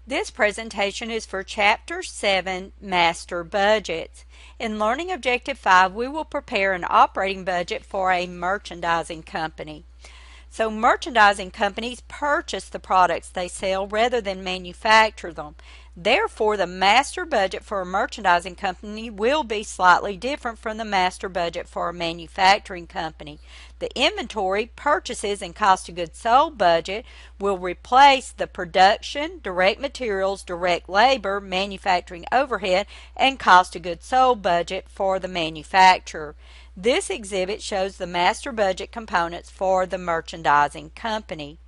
This presentation is for Chapter 7, Master Budgets. In Learning Objective 5, we will prepare an operating budget for a merchandising company. So merchandising companies purchase the products they sell rather than manufacture them. Therefore, the master budget for a merchandising company will be slightly different from the master budget for a manufacturing company. The inventory, purchases, and cost of goods sold budget will replace the production, direct materials, direct labor, manufacturing overhead, and cost of goods sold budget for the manufacturer. This exhibit shows the master budget components for the merchandising company.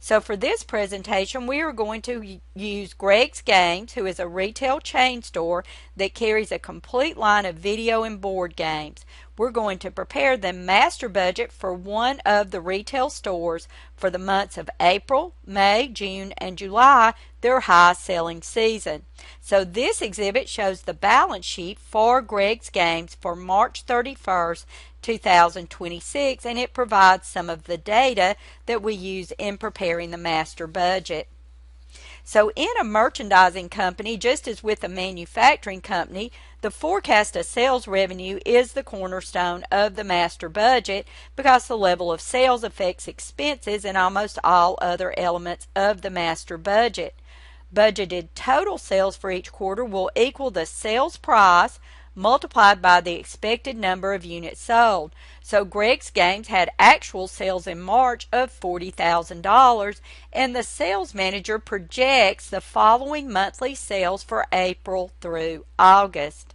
So for this presentation, we are going to use Greg's Games, who is a retail chain store that carries a complete line of video and board games. We're going to prepare the master budget for one of the retail stores for the months of April, May, June, and July, their high selling season. So this exhibit shows the balance sheet for Greg's Games for March 31st, 2026, and it provides some of the data that we use in preparing the master budget. So in a merchandising company, just as with a manufacturing company, the forecast of sales revenue is the cornerstone of the master budget because the level of sales affects expenses and almost all other elements of the master budget. Budgeted total sales for each quarter will equal the sales price multiplied by the expected number of units sold. So Greg's Games had actual sales in March of $40,000, and the sales manager projects the following monthly sales for April through August.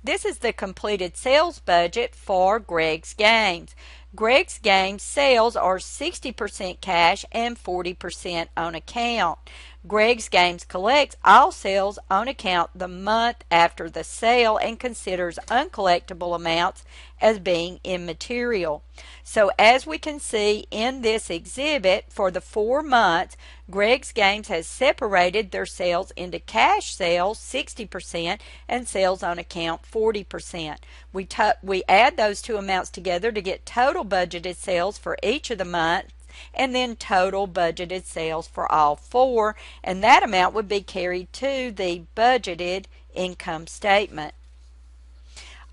This is the completed sales budget for Greg's Games. Greg's Games sales are 60% cash and 40% on account. Greg's Games collects all sales on account the month after the sale and considers uncollectible amounts as being immaterial. So as we can see in this exhibit, for the 4 months, Greg's Games has separated their sales into cash sales 60% and sales on account 40%. We add those two amounts together to get total budgeted sales for each of the months, and then total budgeted sales for all 4, and that amount would be carried to the budgeted income statement.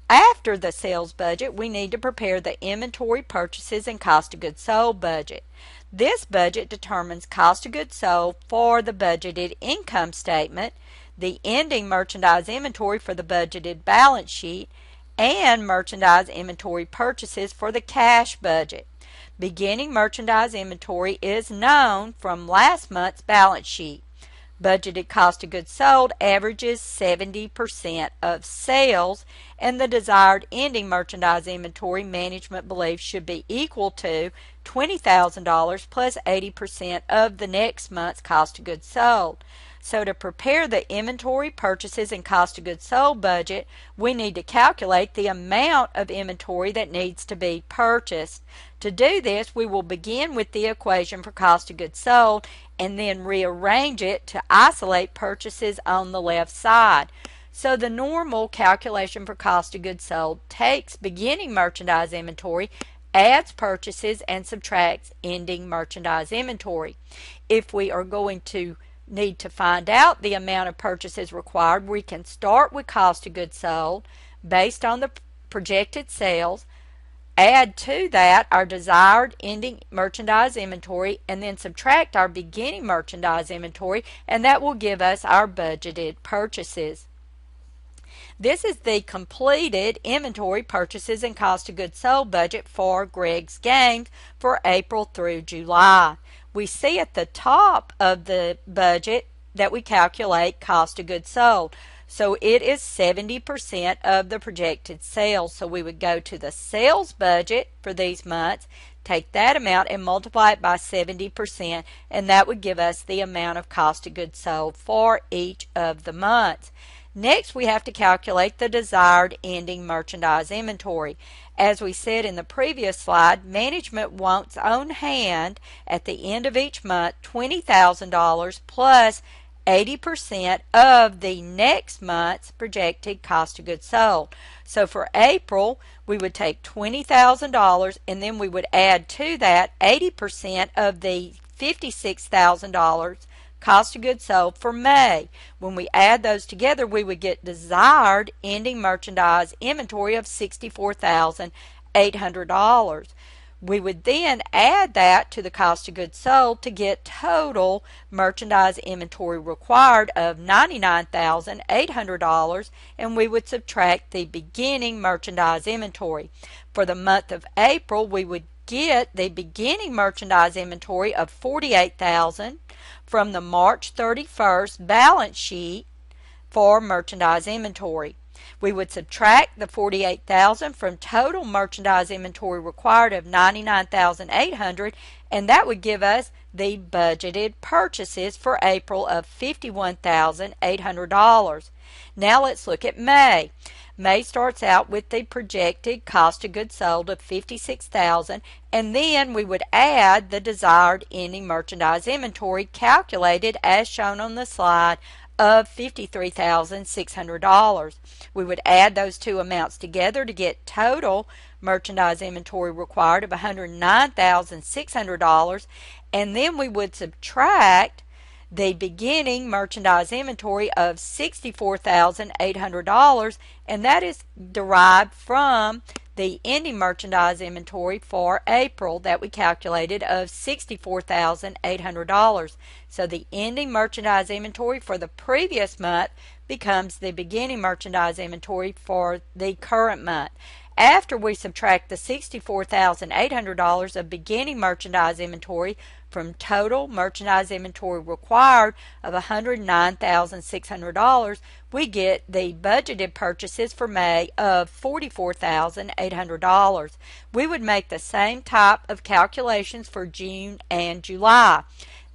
After the sales budget, we need to prepare the inventory, purchases, and cost of goods sold budget. This budget determines cost of goods sold for the budgeted income statement, the ending merchandise inventory for the budgeted balance sheet, and merchandise inventory purchases for the cash budget. Beginning merchandise inventory is known from last month's balance sheet. Budgeted cost of goods sold averages 70% of sales, and the desired ending merchandise inventory management believes should be equal to $20,000 plus 80% of the next month's cost of goods sold. So to prepare the inventory, purchases, and cost of goods sold budget, we need to calculate the amount of inventory that needs to be purchased. To do this, we will begin with the equation for cost of goods sold and then rearrange it to isolate purchases on the left side. So the normal calculation for cost of goods sold takes beginning merchandise inventory, adds purchases, and subtracts ending merchandise inventory. If we are going to need to find out the amount of purchases required, we can start with cost of goods sold based on the projected sales, add to that our desired ending merchandise inventory, and then subtract our beginning merchandise inventory, and that will give us our budgeted purchases. This is the completed inventory, purchases, and cost of goods sold budget for Greg's Games for April through July. We see at the top of the budget that we calculate cost of goods sold. So it is 70% of the projected sales. So we would go to the sales budget for these months, take that amount and multiply it by 70%, and that would give us the amount of cost of goods sold for each of the months. Next, we have to calculate the desired ending merchandise inventory. As we said in the previous slide, management wants on hand at the end of each month $20,000 plus 80% of the next month's projected cost of goods sold. So for April, we would take $20,000 and then we would add to that 80% of the $56,000 cost of goods sold for May. When we add those together, we would get desired ending merchandise inventory of $64,800. We would then add that to the cost of goods sold to get total merchandise inventory required of $99,800, and we would subtract the beginning merchandise inventory. For the month of April, we would get the beginning merchandise inventory of $48,000 from the March 31st balance sheet for merchandise inventory. We would subtract the $48,000 from total merchandise inventory required of $99,800, and that would give us the budgeted purchases for April of $51,800. Now let's look at May. May starts out with the projected cost of goods sold of $56,000, and then we would add the desired ending merchandise inventory calculated as shown on the slide of $53,600. We would add those two amounts together to get total merchandise inventory required of $109,600, and then we would subtract the beginning merchandise inventory of $64,800, and that is derived from the ending merchandise inventory for April that we calculated of $64,800. So the ending merchandise inventory for the previous month becomes the beginning merchandise inventory for the current month. After we subtract the $64,800 of beginning merchandise inventory from total merchandise inventory required of $109,600, we get the budgeted purchases for May of $44,800. We would make the same type of calculations for June and July.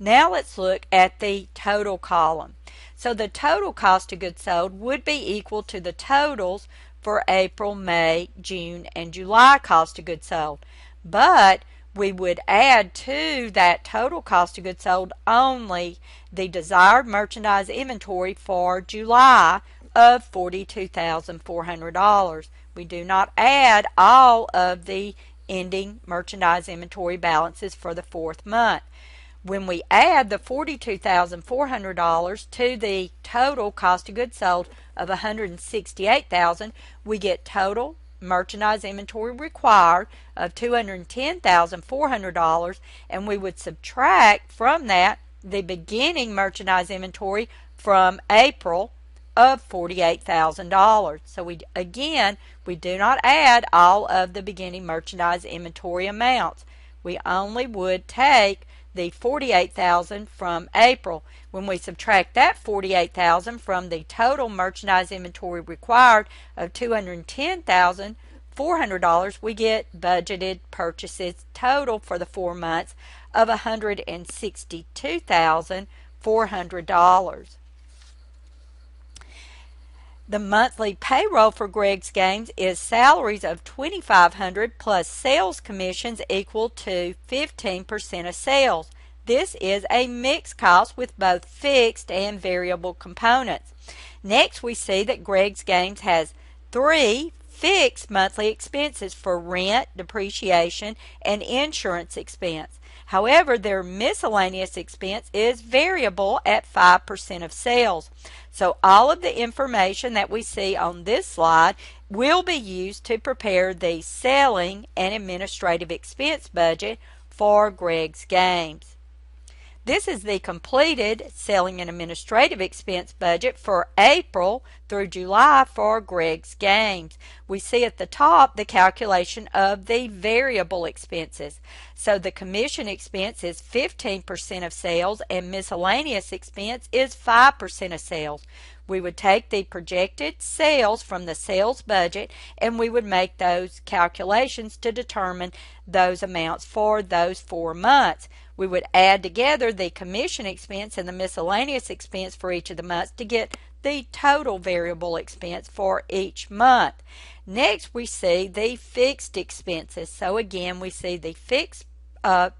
Now let's look at the total column. So the total cost of goods sold would be equal to the totals for April, May, June, and July cost of goods sold. But we would add to that total cost of goods sold only the desired merchandise inventory for July of $42,400. We do not add all of the ending merchandise inventory balances for the fourth month. When we add the $42,400 to the total cost of goods sold of $168,000, we get total merchandise inventory required of $210,400, and we would subtract from that the beginning merchandise inventory from April of $48,000. So we do not add all of the beginning merchandise inventory amounts. We only would take the $48,000 from April. When we subtract that $48,000 from the total merchandise inventory required of $210,400, we get budgeted purchases total for the 4 months of $162,400. The monthly payroll for Greg's Games is salaries of $2,500 plus sales commissions equal to 15% of sales. This is a mixed cost with both fixed and variable components. Next, we see that Greg's Games has 3 fixed monthly expenses for rent, depreciation, and insurance expense. However, their miscellaneous expense is variable at 5% of sales. So all of the information that we see on this slide will be used to prepare the selling and administrative expense budget for Greg's Games. This is the completed selling and administrative expense budget for April through July for Greg's Games. We see at the top the calculation of the variable expenses. So the commission expense is 15% of sales and miscellaneous expense is 5% of sales. We would take the projected sales from the sales budget and we would make those calculations to determine those amounts for those 4 months. We would add together the commission expense and the miscellaneous expense for each of the months to get the total variable expense for each month. Next, we see the fixed expenses. So again, we see the fixed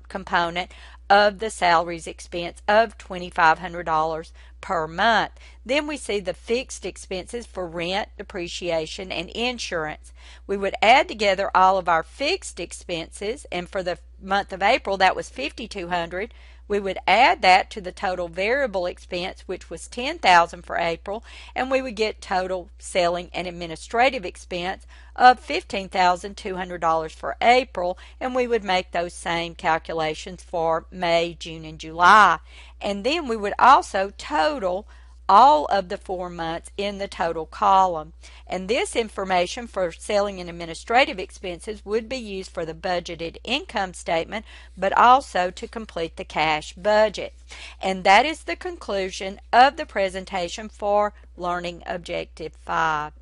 component of the salaries expense of $2,500 per month. Then we see the fixed expenses for rent, depreciation, and insurance. We would add together all of our fixed expenses, and for the month of April that was $5,200. We would add that to the total variable expense, which was $10,000 for April, and we would get total selling and administrative expense of $15,200 for April, and we would make those same calculations for May, June, and July. And then we would also total all of the 4 months in the total column. And this information for selling and administrative expenses would be used for the budgeted income statement, but also to complete the cash budget. And that is the conclusion of the presentation for Learning Objective 5.